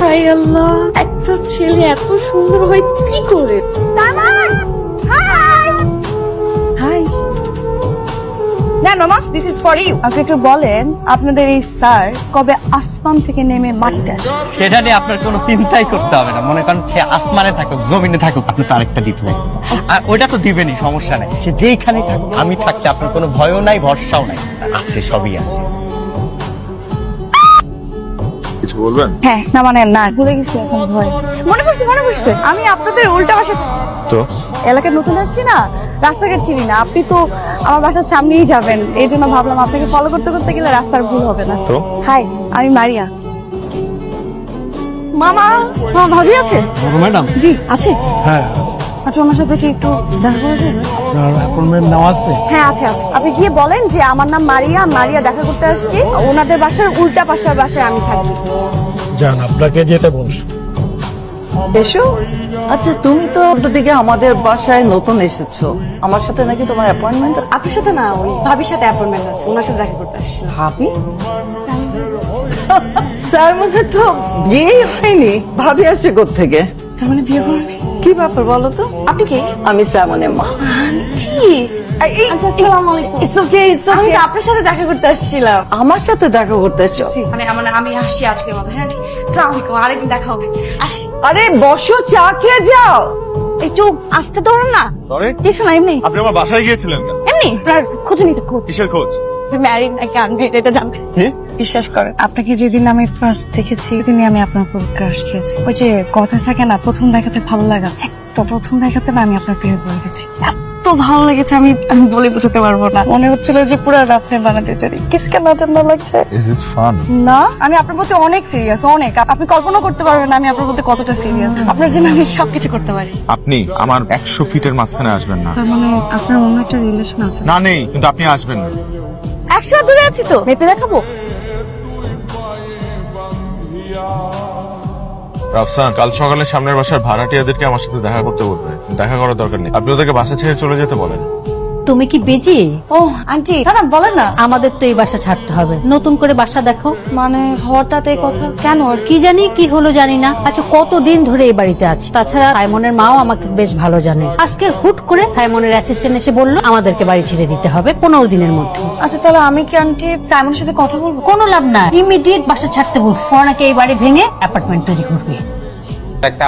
High আল্লাহ, একটা ছেলে এত সুন্দর হয় কি করে? হাই না মামা, দিস ইজ ফর ইউ। আপনি একটু বলেন আপনাদের এই স্যার কবে আসমান থেকে নেমে মাটিতে আসে? সেটা নিয়ে আপনার কোনো চিন্তাই করতে হবে না। মনে করেন সে আসমানে থাকুক জমিনে থাকুক, আপনি তো আরেকটা দিতে চাইছেন, আর ওইটা তো দিবেনই, সমস্যা নাই। সে যেইখানে থাকুক, আমি থাকতে আপনার কোনো ভয়ও নাই, ভরসাও নাই। আছে, সবই আছে। কিছু বলবেন? হ্যাঁ, না মানে না, ভুলে গেছি এখন ভয়। মনে পড়ছে, আমি আপনাদের উল্টা পাশে তো এলাকায় নতুন আসছি না, রাস্তাঘাট চিনি না। আপনি তো আমার বাসার সামনেই যাবেন, এই জন্য ভাবলাম আপনাকে ফলো করতে করতে গেলে রাস্তার ভুল হবে না। তো? হাই, আমি মারিয়া। মামা, ভাবি আছে? ম্যাডাম? জি আছে। হ্যাঁ, আচ্ছা, ওনার সাথে কি একটু দেখা করা যাবে? অ্যাপয়েন্টমেন্ট নেওয়া আছে। হ্যাঁ আছে। আপনি গিয়ে বলেন যে আমার নাম মারিয়া দেখা করতে আসছি, ওনাদের বাসার উল্টা পাশের বাসায় আমি থাকি। যান, আপনাকে যেতে বলছি। এসো। আচ্ছা, তুমি তো দিকে আমাদের বাসায় নতুন এসেছো, আমার সাথে নাকি তোমার অ্যাপয়েন্টমেন্ট? আপনার সাথে না, ওই ভাবির সাথে অ্যাপয়েন্টমেন্ট আছে, ওনার সাথে দেখা করতে আসছি। ভাবি? স্যার মনে তো বিয়ে হয়নি, ভাবি আসবে কোত্থেকে? তার মানে বিয়ে করবে? কি ব্যাপার বলো তো? আপনি কি? আমি স্যামনের মা। আন্টি, আচ্ছা, আসসালামু আলাইকুম। ইটস ওকে, ইটস আমি ওকে। তো আপনার সাথে দেখা করতে আসছিলাম। আমার সাথে দেখা করতে এসছো? মানে আমি আসছি আজকের মতো। হ্যাঁ, আসসালামু আলাইকুম, আরেকদিন দেখা হবে। আসি। আরে বসো, চা খেয়ে যাও। একটু আসতে ধরুন না। কিছু না, এমনি আপনি আমার বাসায় গিয়েছিলেন কেন? এমনি আপনার খোঁজ নিতে। কিসের খোঁজ? ম্যারিড নাকি আনম্যারিড এটা জানতে। বিশ্বাস করেন, আপনাকে যেদিন আমি ফার্স্ট দেখেছি সেদিনই আমি আপনার উপর ক্রাশ খেয়েছি। ওই যে কথা থাকে না, প্রথম দেখাতে ভালো লাগা, তো প্রথম দেখাতে না আমি আপনার প্রেমে পড়ে গেছি। এত ভালো লেগেছে আমি বলে বোঝাতে পারবো না। মনে হচ্ছিল যে পুরো রাফে বানাতে চাই। কিসকে নজর না লাগছে ইজ দিস ফান? না, আমি আপনার প্রতি অনেক সিরিয়াস, অনেক। আপনি কল্পনা করতে পারবেন না আমি আপনার প্রতি কতটা সিরিয়াস। আপনার জন্য আমি সবকিছু করতে পারি। আপনি আমার 100 ফিটের মাঝখানে আসবেন না। তার মানে আপনার অন্য একটা রিলেশন আছে? না, নেই, কিন্তু আপনি আসবেন না। একসাথে দূরে আছি তো, মেপে দেখাবো। রাফসান, কাল সকালে সামনের বাসার ভাড়াটিয়াদেরকে আমার সাথে দেখা করতে বলবে। দেখা করার দরকার নেই, আপনি ওদেরকে বাসা ছেড়ে চলে যেতে বলেন। তুমি কি বেজি? ও আন্টি, না বলেন না। আমাদের তো এই বাসা ছাড়তে হবে, নতুন করে বাসা দেখো। মানে হঠাৎ এই কথা কেন? আর কি জানি কি হলো জানি না। আচ্ছা, কতদিন ধরে এই বাড়িতে আছি, তাছাড়া সাইমনের মাও আমাকে বেশ ভালো জানে। আজকে হুট করে সাইমনের অ্যাসিস্ট্যান্ট এসে বললো আমাদেরকে বাড়ি ছেড়ে দিতে হবে 15 দিনের মধ্যে। আচ্ছা, তাহলে আমি কি আন্টি সাইমনের সাথে কথা বলবো? কোনো লাভ না, ইমিডিয়েট বাসা ছাড়তে বলছে। ওনাকে এই বাড়ি ভেঙে অ্যাপার্টমেন্ট তৈরি করবে। একটা